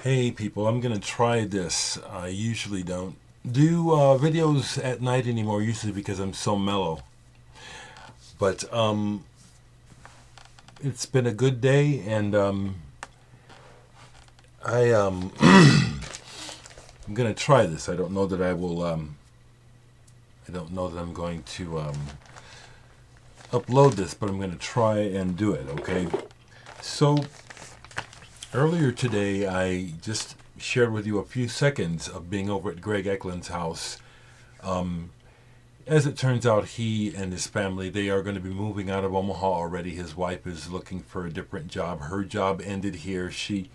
Hey people, I'm gonna try this. I usually don't do videos at night anymore, usually because I'm so mellow. But it's been a good day, and I'm gonna try this. I don't know that I will. I don't know that I'm going to upload this, but I'm gonna try and do it. Okay. So earlier today, I just shared with you a few seconds of being over at Greg Eklund's house. As it turns out, he and his family, they are going to be moving out of Omaha already. His wife is looking for a different job. Her job ended here. She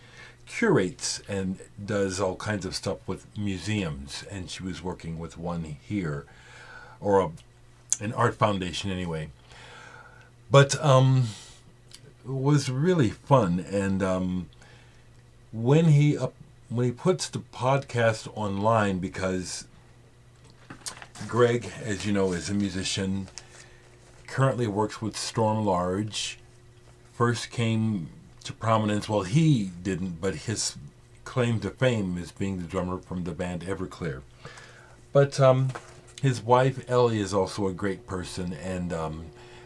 curates and does all kinds of stuff with museums, and she was working with one here, or an art foundation anyway. But it was really fun, and when he puts the podcast online, because Greg, as you know, is a musician, currently works with Storm Large. First came to prominence, well, he didn't, but his claim to fame is being the drummer from the band Everclear. But his wife, Ellie, is also a great person and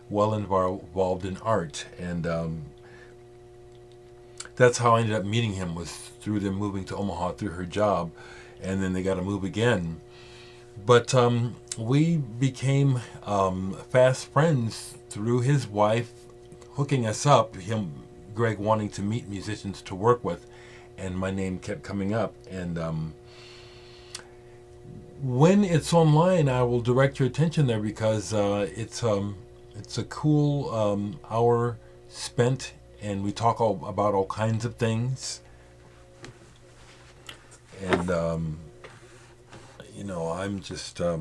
well involved in art. And that's how I ended up meeting him, was through them moving to Omaha through her job. And then they got to move again. But we became fast friends through his wife hooking us up, Greg wanting to meet musicians to work with, and my name kept coming up. And when it's online, I will direct your attention there, because it's a cool hour spent, and we talk about all kinds of things. And I'm just I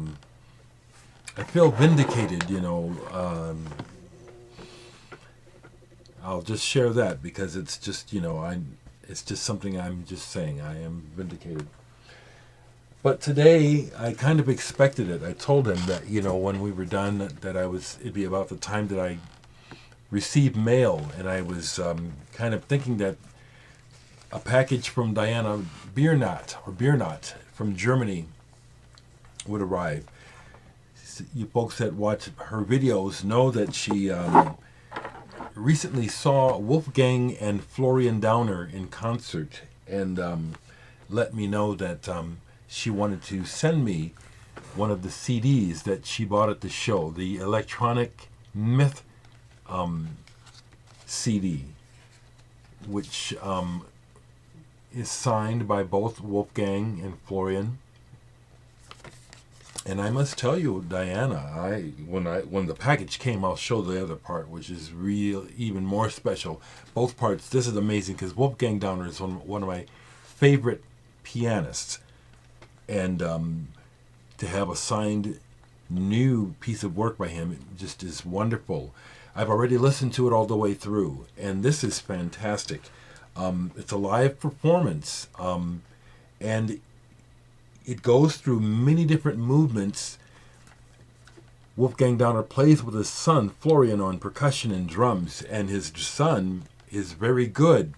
feel vindicated. I'll just share that, because it's just it's just something I'm just saying. I am vindicated. But today I kind of expected it. I told him that when we were done, that it'd be about the time that I received mail, and I was kind of thinking that a package from Diana Biernat from Germany would arrive. You folks that watch her videos know that she recently saw Wolfgang and Florian Downer in concert, and let me know that she wanted to send me one of the CDs that she bought at the show, the Electronic Myth CD, which is signed by both Wolfgang and Florian. And I must tell you, Diana, when the package came, I'll show the other part, which is even more special. Both parts. This is amazing, because Wolfgang Downer is one of my favorite pianists, and to have a signed new piece of work by him, it just is wonderful. I've already listened to it all the way through, and this is fantastic. It's a live performance, and it goes through many different movements. Wolfgang Downer plays with his son, Florian, on percussion and drums, and his son is very good.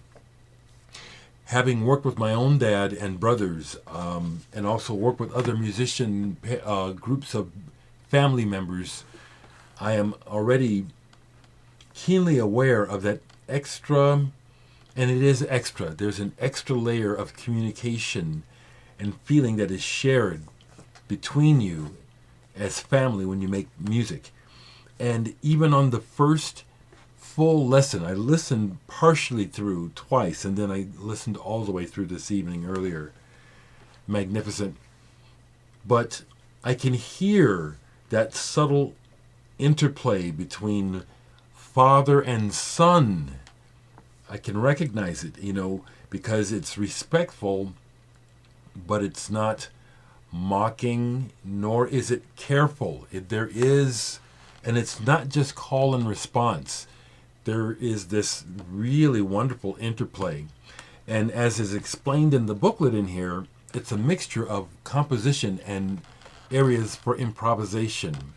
Having worked with my own dad and brothers, and also worked with other musician groups of family members, I am already keenly aware of that extra, and it is extra. There's an extra layer of communication and feeling that is shared between you as family when you make music. And even on the first full lesson, I listened partially through twice, and then I listened all the way through this evening earlier. Magnificent. But I can hear that subtle interplay between father and son. I can recognize it, because it's respectful, but it's not mocking, nor is it careful. There is, and it's not just call and response. There is this really wonderful interplay. And as is explained in the booklet in here, it's a mixture of composition and areas for improvisation.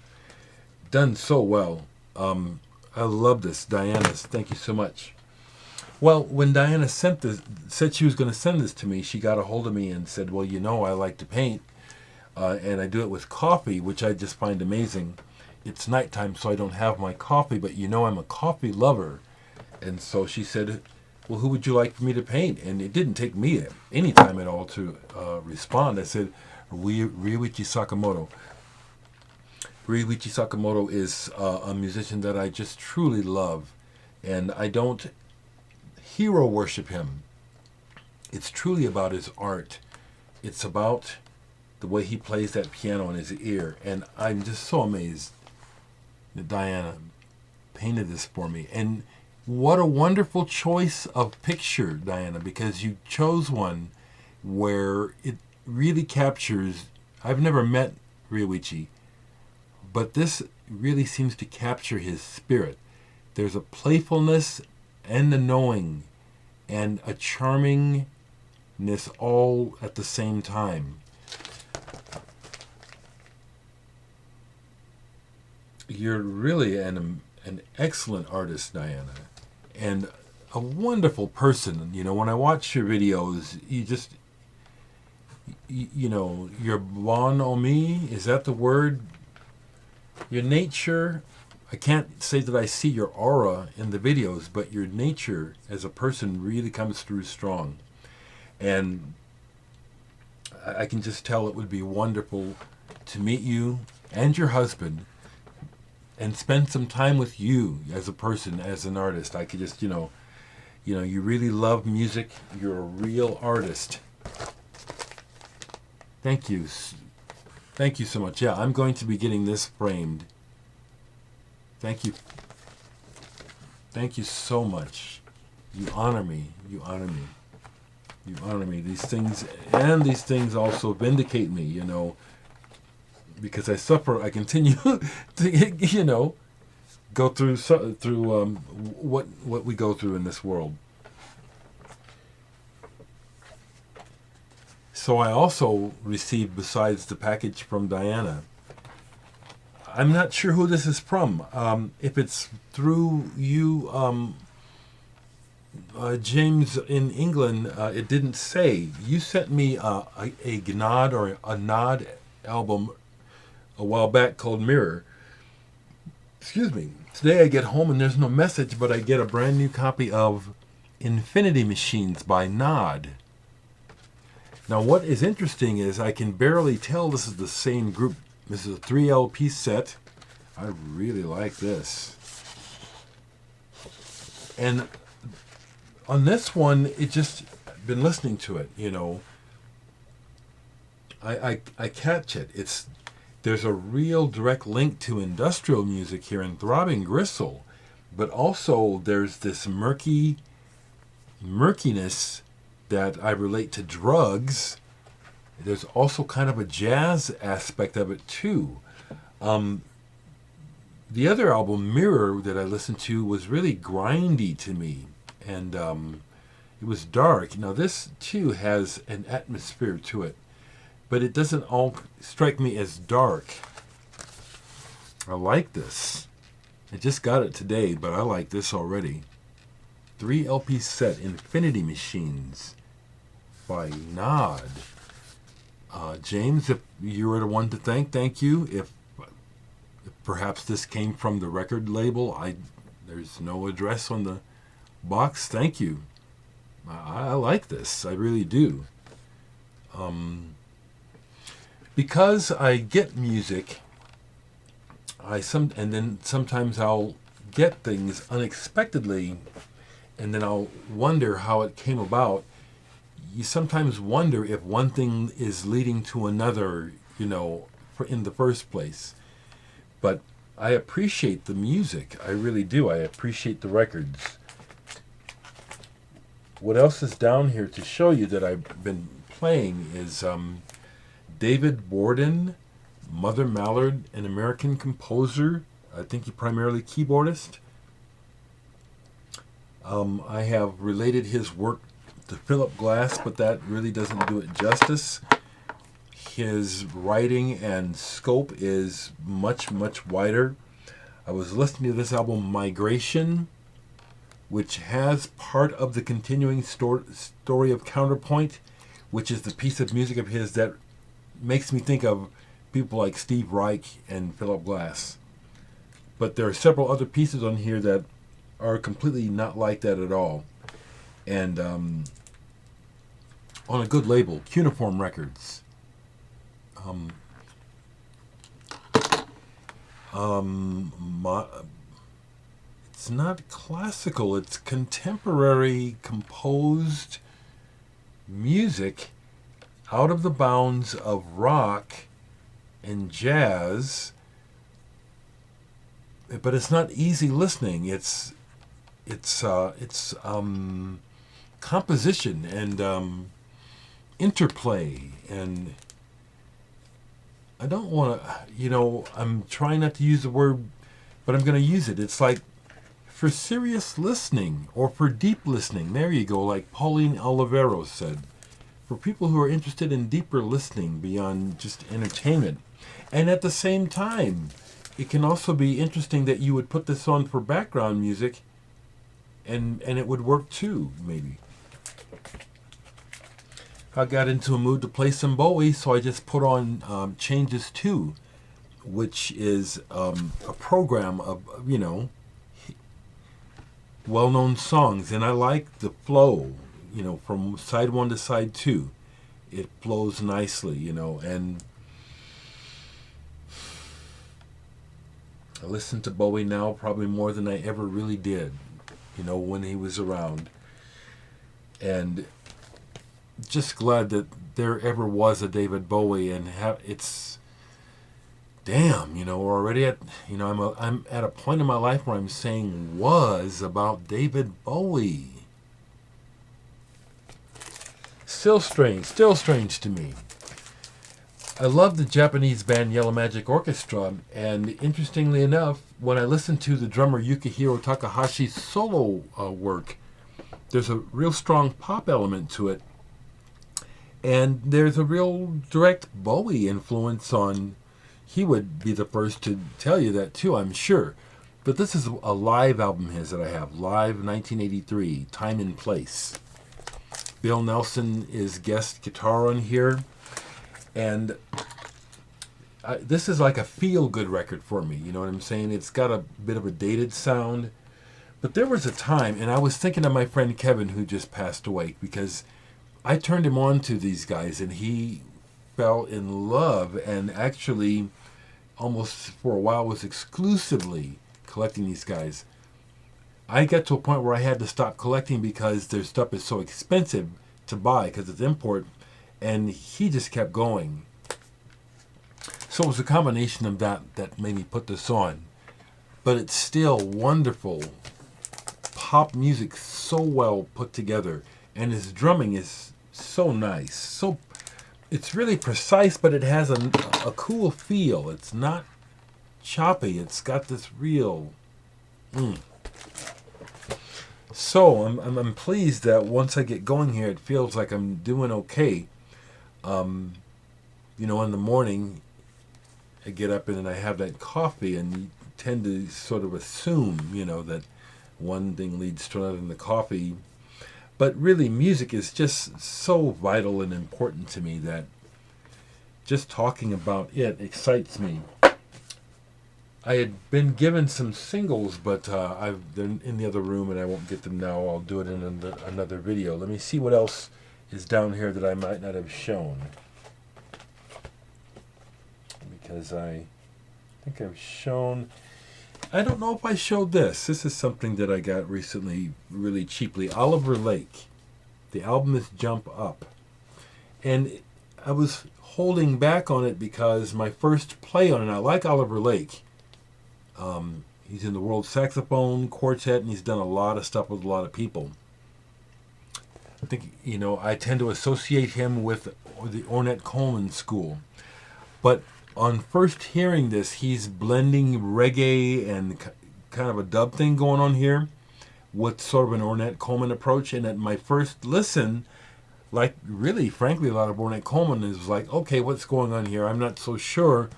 Done so well. I love this. Diana, thank you so much. Well, when Diana said she was going to send this to me, she got a hold of me and said, "Well, you know, I like to paint, and I do it with coffee, which I just find amazing. It's nighttime, so I don't have my coffee, but you know, I'm a coffee lover." And so she said, "Well, who would you like for me to paint?" And it didn't take me any time at all to respond. I said, Ryuichi Sakamoto. Ryuichi Sakamoto is a musician that I just truly love, and I don't hero worship him. It's truly about his art. It's about the way he plays that piano in his ear, and I'm just so amazed that Diana painted this for me. And what a wonderful choice of picture, Diana, because you chose one where it really captures. I've never met Ryuichi, but this really seems to capture his spirit. There's a playfulness and a knowing and a charmingness all at the same time. You're really an excellent artist, Diana, and a wonderful person. You know, when I watch your videos, you know, your bonhomie, is that the word? Your nature, I can't say that I see your aura in the videos, but your nature as a person really comes through strong. And I can just tell it would be wonderful to meet you and your husband and spend some time with you as a person, as an artist. I could just, you really love music. You're a real artist. Thank you. Thank you so much. Yeah, I'm going to be getting this framed. Thank you. Thank you so much. You honor me. You honor me. You honor me. These things also vindicate me, because I suffer. I continue to, go through what we go through in this world. So I also received, besides the package from Diana, I'm not sure who this is from. If it's through you, James in England, it didn't say. You sent me a Gnod or a Nod album a while back called Mirror. Excuse me. Today I get home and there's no message, but I get a brand new copy of Infinity Machines by Nod. Now, what is interesting is I can barely tell this is the same group. This is a 3 LP set. I really like this. And on this one, it just been listening to it, I catch it. There's a real direct link to industrial music here in Throbbing Gristle, but also there's this murkiness that I relate to drugs. There's also kind of a jazz aspect of it too. The other album, Mirror, that I listened to was really grindy to me, and it was dark. Now this too has an atmosphere to it, but it doesn't all strike me as dark. I like this. I just got it today, but I like this already. 3 LP set, Infinity Machines by Nod. James, if you were the one to thank you. If perhaps this came from the record label, there's no address on the box. Thank you. I like this. I really do. Because I get music, and then sometimes I'll get things unexpectedly, and then I'll wonder how it came about. You sometimes wonder if one thing is leading to another, in the first place. But I appreciate the music. I really do. I appreciate the records. What else is down here to show you that I've been playing is David Borden, Mother Mallard, an American composer. I think he primarily keyboardist. I have related his work to Philip Glass, but that really doesn't do it justice. His writing and scope is much, much wider. I was listening to this album, Migration, which has part of the continuing story of Counterpoint, which is the piece of music of his that makes me think of people like Steve Reich and Philip Glass. But there are several other pieces on here that are completely not like that at all. And on a good label, Cuneiform Records. It's not classical, it's contemporary composed music out of the bounds of rock and jazz, but it's not easy listening. It's composition and interplay, and I don't want to, I'm trying not to use the word, but I'm going to use it. It's like for serious listening or for deep listening. There you go, like Pauline Olivero said. For people who are interested in deeper listening beyond just entertainment. And at the same time, it can also be interesting that you would put this on for background music and it would work too, maybe. I got into a mood to play some Bowie, so I just put on Changes 2, which is a program of, well-known songs. And I like the flow, from side 1 to side 2. It flows nicely, and I listen to Bowie now probably more than I ever really did, when he was around. And just glad that there ever was a David Bowie, and it's damn, we're already at, I'm at a point in my life where I'm saying was about David Bowie. Still strange to me. I love the Japanese band Yellow Magic Orchestra, and interestingly enough, when I listen to the drummer Yukihiro Takahashi's solo work, there's a real strong pop element to it, and there's a real direct Bowie influence on. He would be the first to tell you that too, I'm sure. But this is a live album of his that I have, Live 1983, Time and Place. Bill Nelson is guest guitar on here, and this is like a feel-good record for me, you know what I'm saying? It's got a bit of a dated sound, but there was a time, and I was thinking of my friend Kevin who just passed away, because I turned him on to these guys, and he fell in love, and actually almost for a while was exclusively collecting these guys. I got to a point where I had to stop collecting because their stuff is so expensive to buy because it's import, and he just kept going. So it was a combination of that made me put this on. But it's still wonderful pop music, so well put together, and his drumming is so nice. So it's really precise, but it has a cool feel. It's not choppy. It's got this real. So I'm pleased that once I get going here, it feels like I'm doing okay. In the morning, I get up and then I have that coffee, and you tend to sort of assume, that one thing leads to another in the coffee. But really, music is just so vital and important to me that just talking about it excites me. I had been given some singles, but they're in the other room and I won't get them now. I'll do it in another video. Let me see what else is down here that I might not have shown. Because I think I've shown. I don't know if I showed this. This is something that I got recently really cheaply. Oliver Lake. The album is Jump Up. And I was holding back on it because my first play on it, I like Oliver Lake. He's in the World Saxophone Quartet, and he's done a lot of stuff with a lot of people. I think, I tend to associate him with the Ornette Coleman School. But on first hearing this, he's blending reggae and kind of a dub thing going on here with sort of an Ornette Coleman approach. And at my first listen, like really, frankly, a lot of Ornette Coleman is like, okay, what's going on here? I'm not so sure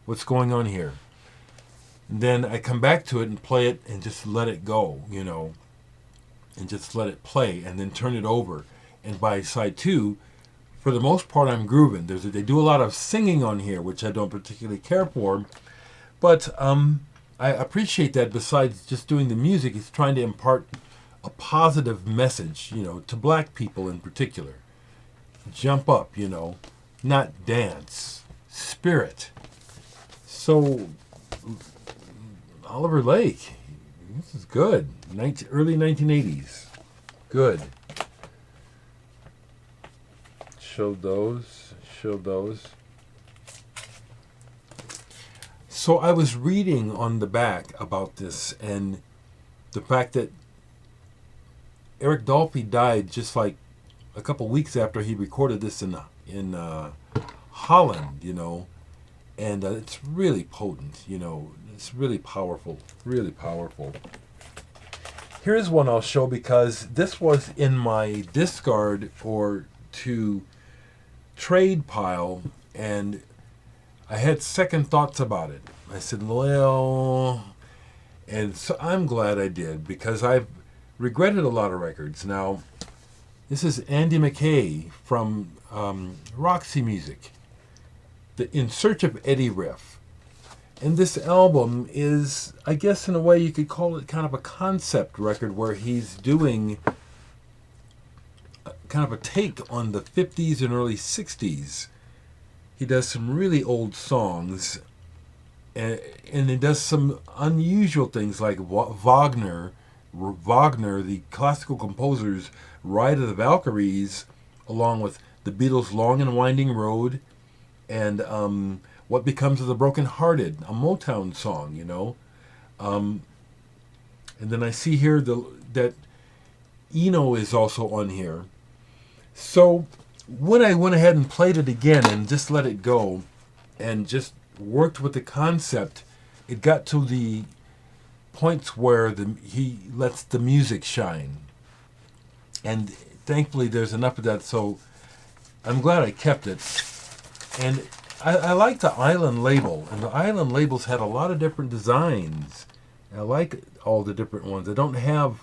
what's going on here. Then I come back to it and play it and just let it go, and just let it play and then turn it over. And by side two, for the most part, I'm grooving. They do a lot of singing on here, which I don't particularly care for, but I appreciate that. Besides just doing the music, he's trying to impart a positive message, to black people in particular. Jump up, not dance. Spirit. So, Oliver Lake, this is good. Early 1980s. Good. Showed those. So I was reading on the back about this and the fact that Eric Dolphy died just like a couple weeks after he recorded this in Holland, and it's really potent, it's really powerful, really powerful. Here's one I'll show because this was in my discard or to trade pile, and I had second thoughts about it. I said, well, and so I'm glad I did because I've regretted a lot of records. Now, this is Andy McKay from Roxy Music, the In Search of Eddie riff. And this album is, I guess in a way you could call it kind of a concept record where he's doing kind of a take on the 50s and early 60s. He does some really old songs, and he does some unusual things like Wagner, the classical composer's Ride of the Valkyries, along with the Beatles' Long and Winding Road, and What Becomes of the Broken Hearted, a Motown song, And then I see here that Eno is also on here. So when I went ahead and played it again and just let it go and just worked with the concept, it got to the points where he lets the music shine. And thankfully there's enough of that, so I'm glad I kept it. And I like the Island label, and the Island labels had a lot of different designs. I like all the different ones. I don't have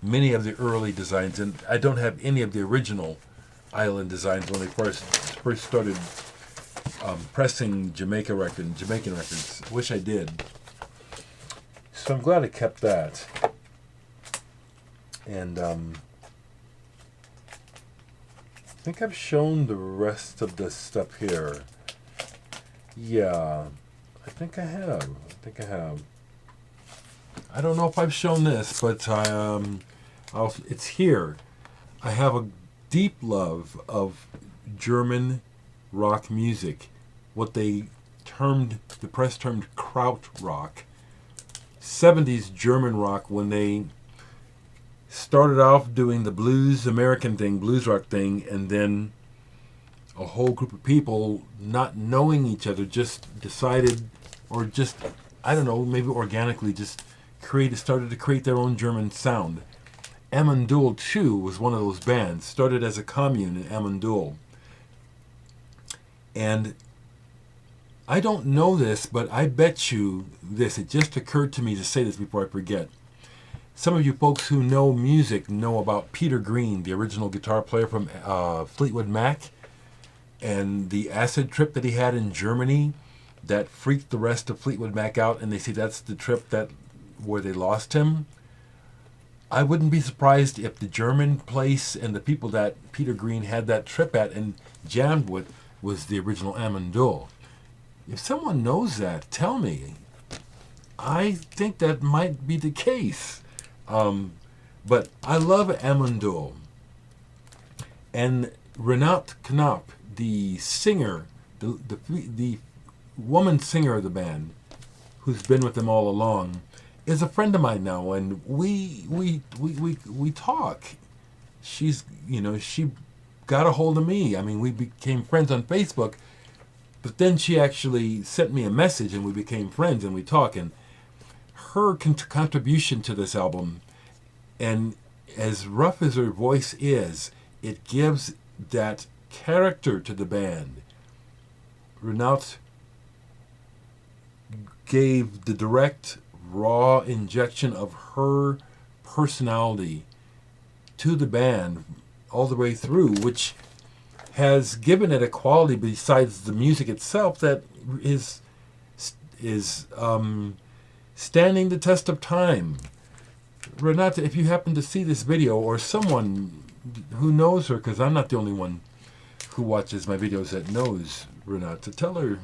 many of the early designs, and I don't have any of the original Island designs when they first started pressing Jamaican records. Wish I did. So I'm glad I kept that. And I think I've shown the rest of the stuff here. Yeah, I think I have. I don't know if I've shown this, but it's here. I have a deep love of German rock music, what the press termed Krautrock. 70s German rock, when they started off doing the blues rock thing, and then a whole group of people not knowing each other just decided, or just, I don't know, maybe organically just started to create their own German sound. Amandul too was one of those bands, started as a commune in Amandul. And I don't know this, but I bet you this, it just occurred to me to say this before I forget. Some of you folks who know music know about Peter Green, the original guitar player from Fleetwood Mac, and the acid trip that he had in Germany that freaked the rest of Fleetwood Mac out, and they say that's the trip where they lost him. I wouldn't be surprised if the German place and the people that Peter Green had that trip at and jammed with was the original Amandul. If someone knows that, tell me. I think that might be the case. But I love Amandul. And Renate Knapp, the singer, the woman singer of the band, who's been with them all along, is a friend of mine now, and we talk. She got a hold of me. I mean, we became friends on Facebook, but then she actually sent me a message, and we became friends, and we talk. And her contribution to this album, and as rough as her voice is, it gives that character to the band. Renate gave the direct, raw injection of her personality to the band all the way through, which has given it a quality besides the music itself that is standing the test of time. Renata, if you happen to see this video, or someone who knows her, because I'm not the only one who watches my videos that knows Renata, tell her,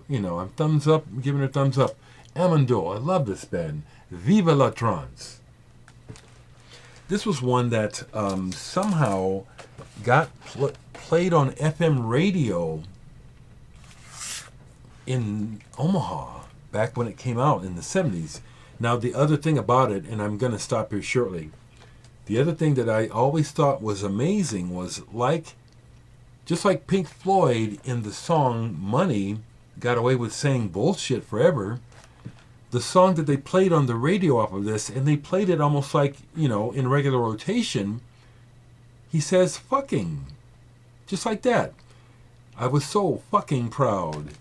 I'm thumbs up, I'm giving her thumbs up. Amando, I love this band. Viva la Trance. This was one that somehow got played on FM radio in Omaha back when it came out in the 70s. Now, the other thing about it, and I'm going to stop here shortly, the other thing that I always thought was amazing was just like Pink Floyd in the song Money got away with saying bullshit forever, the song that they played on the radio off of this, and they played it almost like, in regular rotation, he says fucking. Just like that. I was so fucking proud.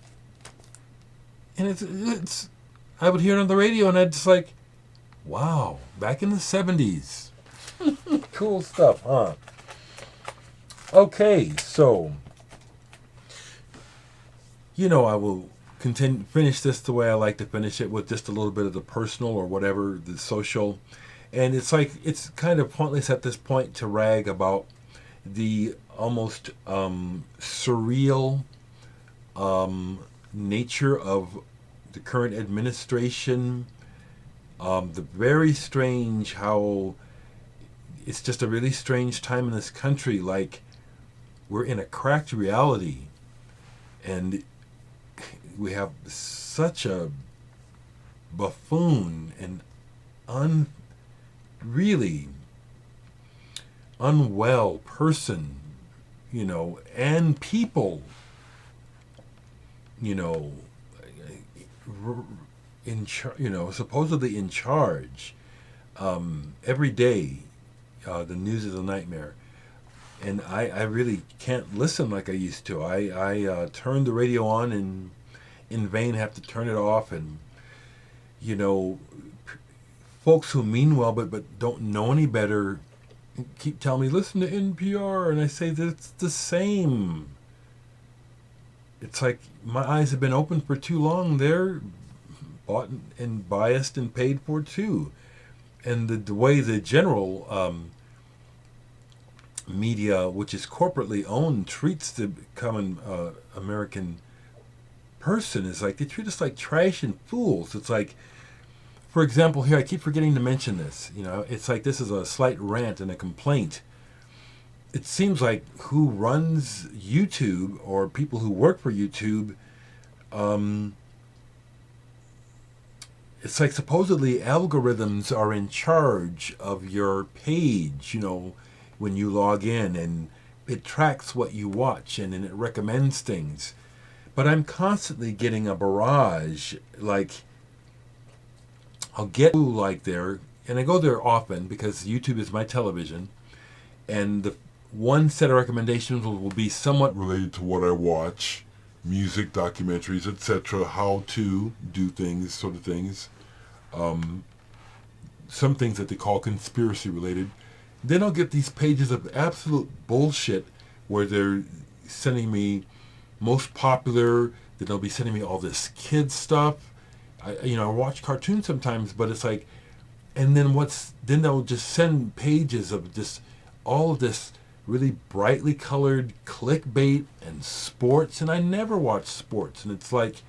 And it's I would hear it on the radio and I'd just like, wow, back in the 70s. Cool stuff, huh? Okay, so, I will finish this the way I like to finish it, with just a little bit of the personal or whatever, the social. And it's kind of pointless at this point to rag about the almost surreal nature of the current administration. The very strange how it's just a really strange time in this country. Like, we're in a cracked reality, and we have such a buffoon and really unwell person, and people, supposedly in charge. Every day, the news is a nightmare. And I really can't listen like I used to. I turn the radio on and in vain have to turn it off. And, folks who mean well but don't know any better keep telling me, listen to NPR. And I say that it's the same. It's like my eyes have been open for too long. They're bought and biased and paid for too. And the way the general media, which is corporately owned, treats the common American person is like they treat us like trash and fools. It's like, for example, here, I keep forgetting to mention this. It's like this is a slight rant and a complaint. It seems like who runs YouTube or people who work for YouTube, it's like supposedly algorithms are in charge of your page, when you log in, and it tracks what you watch and it recommends things. But I'm constantly getting a barrage. Like, I'll get there, and I go there often because YouTube is my television, and the one set of recommendations will be somewhat related to what I watch, music, documentaries, etc., how to do things, sort of things. Some things that they call conspiracy related. Then I'll get these pages of absolute bullshit where they're sending me most popular, then they'll be sending me all this kid stuff. I watch cartoons sometimes, but it's like, and then they'll just send pages of just all of this really brightly colored clickbait and sports, and I never watch sports. And it's like,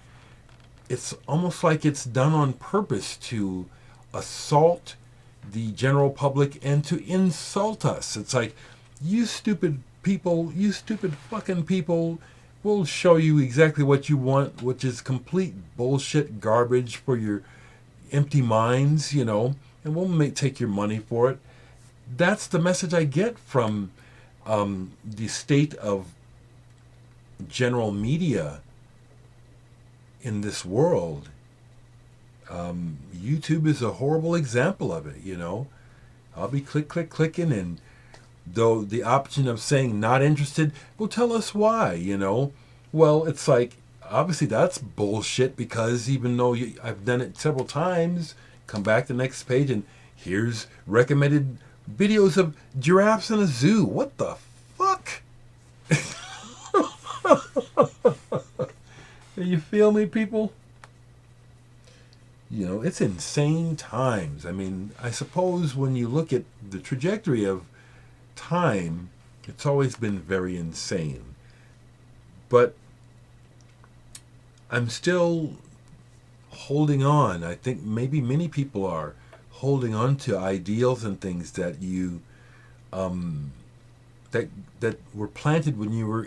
it's almost like it's done on purpose to assault the general public and to insult us. It's like, you stupid people, you stupid fucking people, we'll show you exactly what you want, which is complete bullshit garbage for your empty minds, and we'll take your money for it. That's the message I get from the state of general media in this world. YouTube is a horrible example of it, I'll be clicking, and though the option of saying not interested, well, tell us why, Well, it's like, obviously that's bullshit, because even though I've done it several times, come back to the next page and here's recommended Videos of giraffes in a zoo. What the fuck? You feel me, people? You know, it's insane times. I mean, I suppose when you look at the trajectory of time, it's always been very insane. But I'm still holding on. I think maybe many people are holding on to ideals and things that um, that that were planted when you were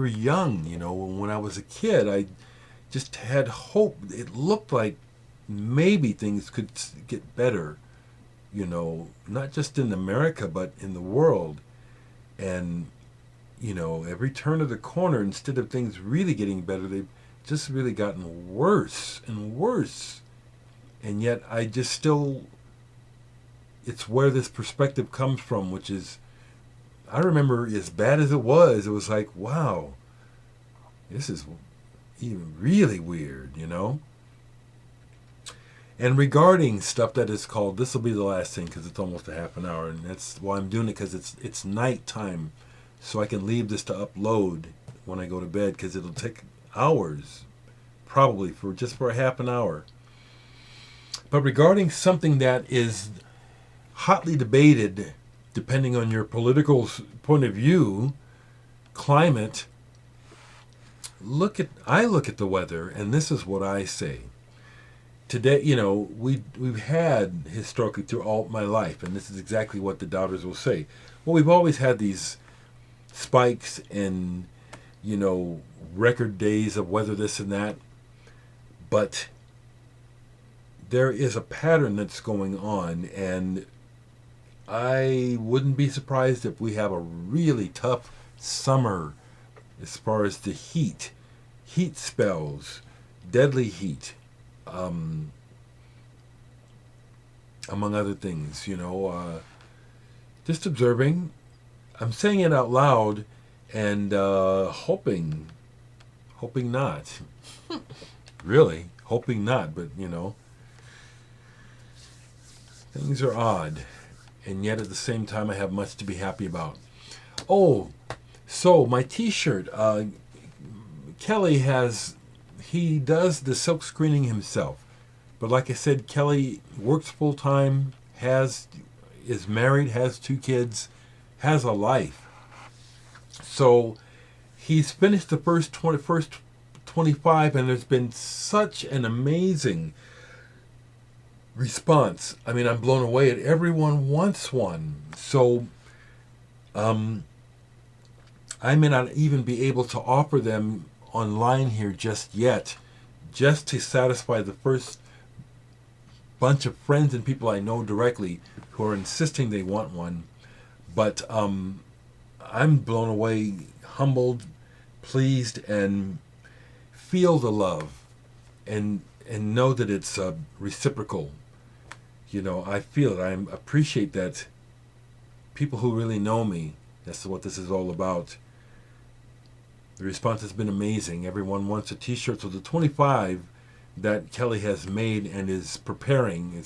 young. You know, when I was a kid, I just had hope. It looked like maybe things could get better. You know, not just in America but in the world. And you know, every turn of the corner, instead of things really getting better, they've just really gotten worse and worse. And yet, I just still, it's where this perspective comes from, which is, I remember as bad as it was like, wow, this is even really weird, you know? And regarding stuff that is called, this will be the last thing because it's almost a half an hour, and that's why I'm doing it, because it's nighttime, so I can leave this to upload when I go to bed, because it'll take hours, probably for a half an hour. But regarding something that is hotly debated, depending on your political point of view, climate. I look at the weather, and this is what I say. Today, you know, we've had historically through all my life, and this is exactly what the doubters will say. Well, we've always had these spikes and, you know, record days of weather, this and that, but there is a pattern that's going on, and I wouldn't be surprised if we have a really tough summer as far as the heat spells, deadly heat, um, among other things. You know, just observing. I'm saying it out loud and hoping not. Really, hoping not. But you know, things are odd, and yet at the same time, I have much to be happy about. Oh, so my T-shirt. Kelly he does the silk screening himself, but like I said, Kelly works full time, is married, has 2 kids, has a life. So he's finished the first 25, and there's been such an amazing response. I mean, I'm blown away at everyone wants one. So I may not even be able to offer them online here just yet, just to satisfy the first bunch of friends and people I know directly who are insisting they want one. But I'm blown away, humbled, pleased, and feel the love, and know that it's reciprocal. You know, I feel it. I appreciate that people who really know me. That's what this is all about. The response has been amazing. Everyone wants a T-shirt. So the 25 that Kelly has made and is preparing,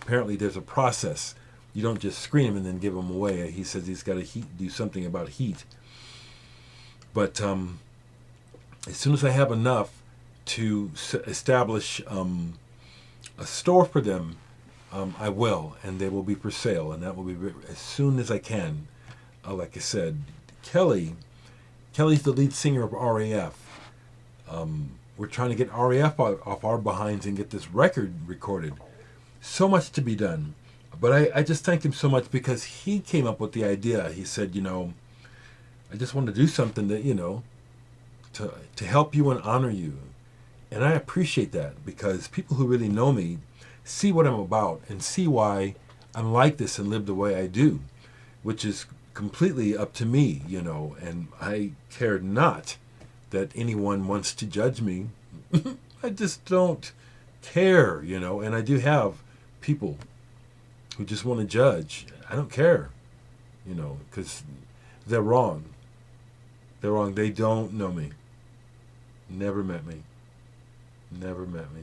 apparently there's a process. You don't just screen them and then give them away. He says he's got to do something about heat. But as soon as I have enough to establish a store for them, I will, and they will be for sale, and that will be as soon as I can. Like I said, Kelly's the lead singer of RAF. We're trying to get RAF off our behinds and get this record recorded. So much to be done. But I just thank him so much because he came up with the idea. He said, you know, I just want to do something that, you know, to help you and honor you. And I appreciate that because people who really know me see what I'm about and see why I'm like this and live the way I do, which is completely up to me, you know, and I care not that anyone wants to judge me. I just don't care, you know, and I do have people who just want to judge. I don't care, you know, because they're wrong. They're wrong. They don't know me. Never met me. Never met me.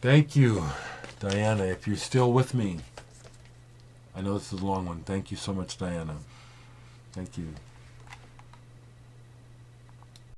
Thank you, Diana, if you're still with me. I know this is a long one. Thank you so much, Diana. Thank you.